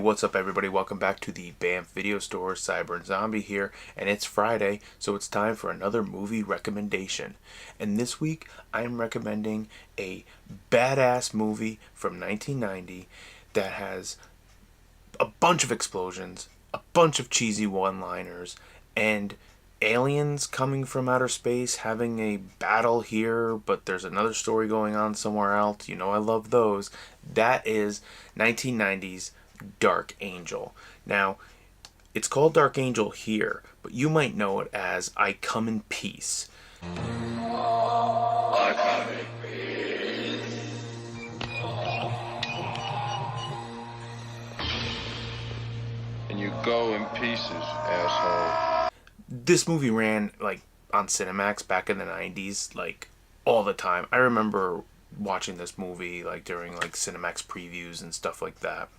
what's up everybody? Welcome back to the BAMF video store. Cyber and Zombie here, and it's Friday, so it's time for another movie recommendation. And this week, I'm recommending a badass movie from 1990 that has a bunch of explosions, a bunch of cheesy one-liners, and aliens coming from outer space having a battle here, but there's another story going on somewhere else. You know I love those. That is 1990's Dark Angel. Now, it's called Dark Angel here, but you might know it as I Come in Peace. I come in peace. And you go in pieces, asshole. This movie ran like on Cinemax back in the 90s, like all the time. I remember watching this movie like during like Cinemax previews and stuff like that.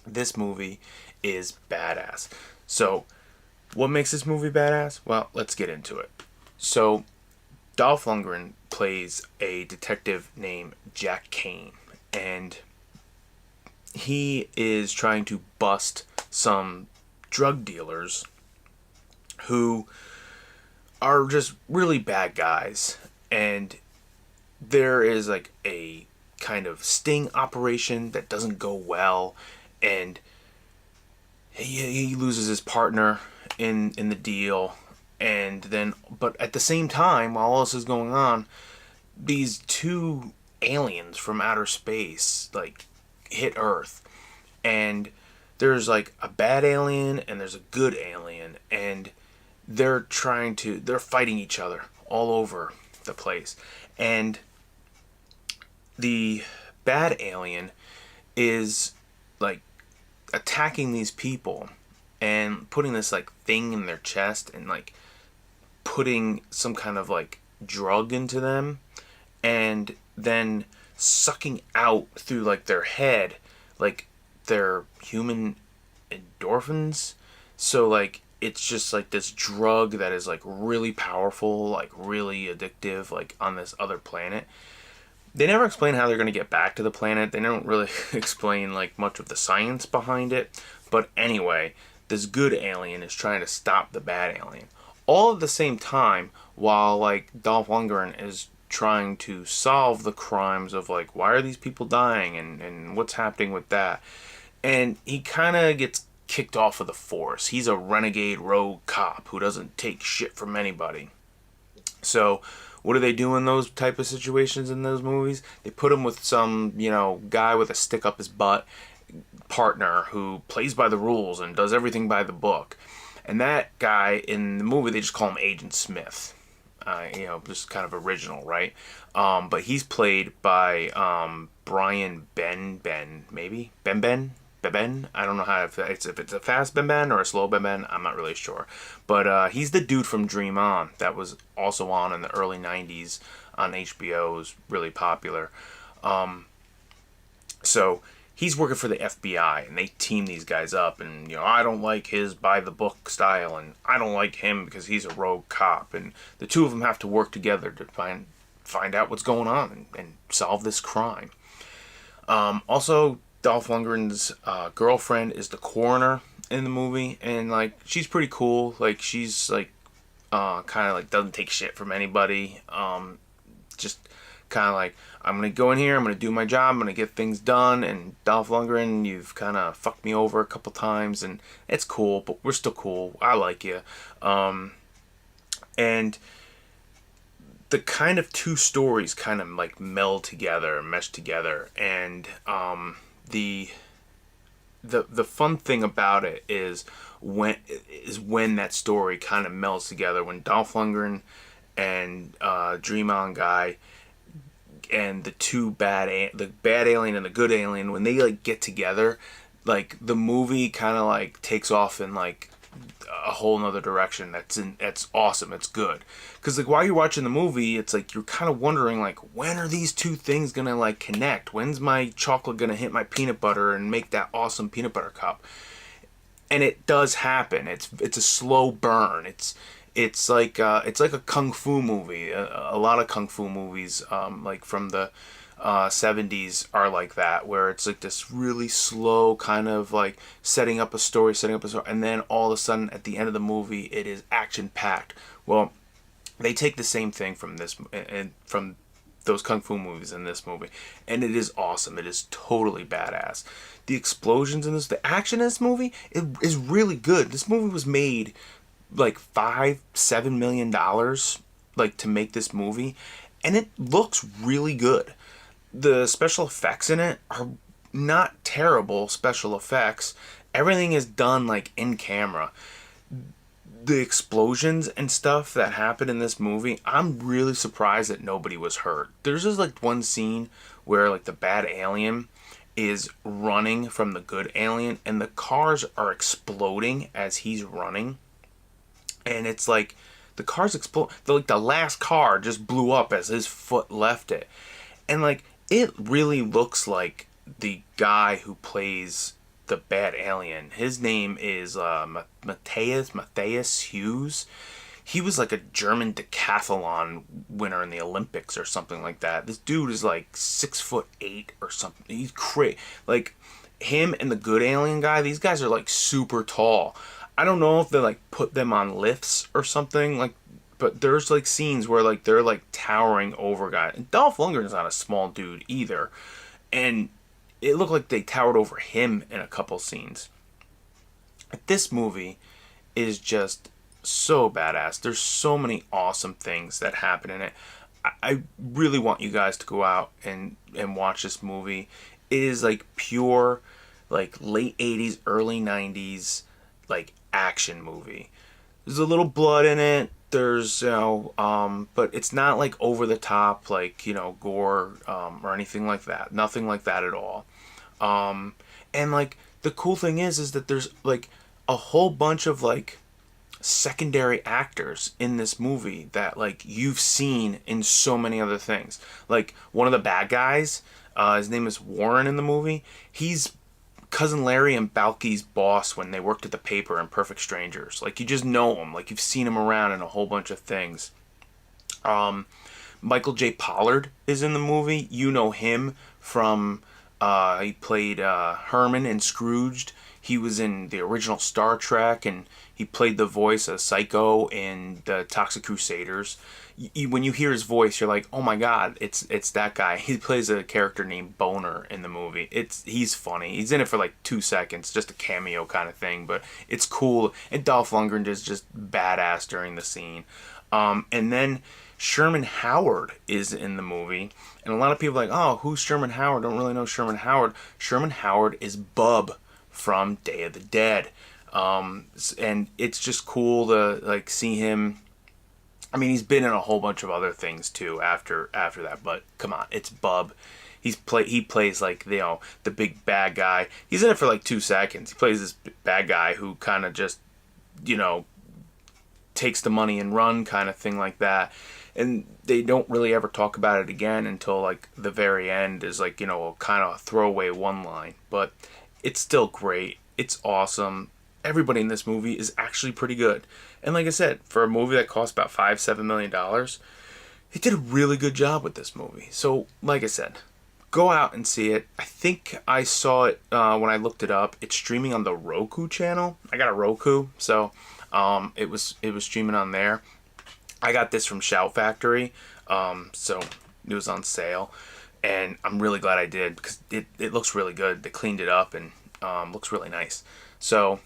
This movie is badass. So, what makes this movie badass? Well, let's get into it. So, Dolph Lundgren plays a detective named Jack Kane, and he is trying to bust some drug dealers who are just really bad guys. And there is like a kind of sting operation that doesn't go well, and he loses his partner in the deal. And then, but at the same time, while all this is going on, these two aliens from outer space like hit Earth, and there's like a bad alien and there's a good alien, and they're fighting each other all over the place. And the bad alien is like attacking these people and putting this like thing in their chest and like putting some kind of like drug into them, and then sucking out through like their head like their human endorphins. So like it's just like this drug that is like really powerful, like really addictive, like on this other planet. They never explain how they're going to get back to the planet. They don't really explain like much of the science behind it. But anyway, this good alien is trying to stop the bad alien. All at the same time, while like Dolph Lundgren is trying to solve the crimes of like, why are these people dying and what's happening with that. And he kind of gets kicked off of the force. He's a renegade rogue cop who doesn't take shit from anybody. So what do they do in those type of situations in those movies? They put him with some, guy with a stick up his butt partner who plays by the rules and does everything by the book. And that guy in the movie, they just call him Agent Smith. Just kind of original, right? But he's played by Brian Ben, maybe? Ben? I don't know if it's a fast Ben or a slow Ben. I'm not really sure. But he's the dude from Dream On that was also on in the early 90s on HBO. It was really popular. So he's working for the FBI, and they team these guys up. And, I don't like his by-the-book style, and I don't like him because he's a rogue cop. And the two of them have to work together to find out what's going on and solve this crime. Also, Dolph Lundgren's girlfriend is the coroner in the movie, and like she's pretty cool. Like she's like kind of like doesn't take shit from anybody. Just kind of like, I'm gonna go in here, I'm gonna do my job, I'm gonna get things done. And Dolph Lundgren, you've kind of fucked me over a couple times, and it's cool, but we're still cool. I like you. And the kind of two stories kind of like meld together, mesh together, and the fun thing about it is when that story kind of melds together, when Dolph Lundgren and Dream On guy and the bad alien and the good alien, when they like get together, like the movie kind of like takes off in like a whole nother direction. That's awesome. It's good because like while you're watching the movie, it's like you're kind of wondering like, when are these two things gonna like connect? When's my chocolate gonna hit my peanut butter and make that awesome peanut butter cup? And it does happen. It's a slow burn. It's like a kung fu movie. A lot of kung fu movies, like from the 70s are like that, where it's like this really slow kind of like setting up a story, and then all of a sudden at the end of the movie it is action packed. Well, they take the same thing from this and from those kung fu movies in this movie, and it is awesome. It is totally badass. The explosions in this, the action in this movie, it is really good. This movie was made like $5-7 million, like to make this movie, and it looks really good. The special effects in it are not terrible special effects. Everything is done like in camera. The explosions and stuff that happen in this movie, I'm really surprised that nobody was hurt. There's just like one scene where like the bad alien is running from the good alien, and the cars are exploding as he's running, and it's like the cars explode. Like the last car just blew up as his foot left it, and like it really looks like the guy who plays the bad alien. His name is Matthias Hughes. He was like a German decathlon winner in the Olympics or something like that. This dude is like 6'8" or something. He's crazy. Like him and the good alien guy, these guys are like super tall. I don't know if they like put them on lifts or something like, but there's like scenes where like they're like towering over guys. And Dolph Lundgren's not a small dude either, and it looked like they towered over him in a couple scenes. This movie is just so badass. There's so many awesome things that happen in it. I really want you guys to go out and watch this movie. It is like pure, like late 80s, early 90s, like action movie. There's a little blood in it. There's, but it's not like over the top, like, gore, or anything like that. Nothing like that at all. And like the cool thing is that there's like a whole bunch of like secondary actors in this movie that like you've seen in so many other things. Like one of the bad guys, his name is Warren in the movie. He's Cousin Larry and Balky's boss when they worked at the paper in Perfect Strangers. Like you just know him. Like you've seen him around in a whole bunch of things. Michael J. Pollard is in the movie. You know him from he played Herman in Scrooged. He was in the original Star Trek, and he played the voice of Psycho in the Toxic Crusaders. When you hear his voice, you're like, oh my god, it's that guy. He plays a character named Boner in the movie. He's funny. He's in it for like 2 seconds, just a cameo kind of thing, but it's cool. And Dolph Lundgren is just badass during the scene. And then Sherman Howard is in the movie, and a lot of people are like, oh, who's Sherman Howard? Don't really know Sherman Howard. Sherman Howard is Bub from Day of the Dead. And it's just cool to like see him. I mean, he's been in a whole bunch of other things too after that, but come on, it's Bub. He plays like, the big bad guy. He's in it for like 2 seconds. He plays this bad guy who kind of just, takes the money and run kind of thing like that. And they don't really ever talk about it again until like the very end is like, a kind of throwaway one line. But it's still great. It's awesome. Everybody in this movie is actually pretty good. And like I said, for a movie that cost about $5-7 million, they did a really good job with this movie. So like I said, go out and see it. I think I saw it when I looked it up. It's streaming on the Roku channel. I got a Roku, so it was streaming on there. I got this from Shout Factory, so it was on sale, and I'm really glad I did because it looks really good. They cleaned it up and looks really nice. So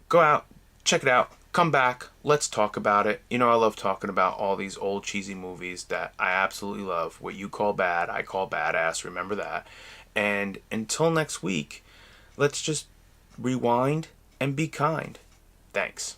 go out, check it out, come back, let's talk about it. I love talking about all these old cheesy movies that I absolutely love. What you call bad, I call badass. Remember that. And until next week, let's just rewind and be kind. Thanks.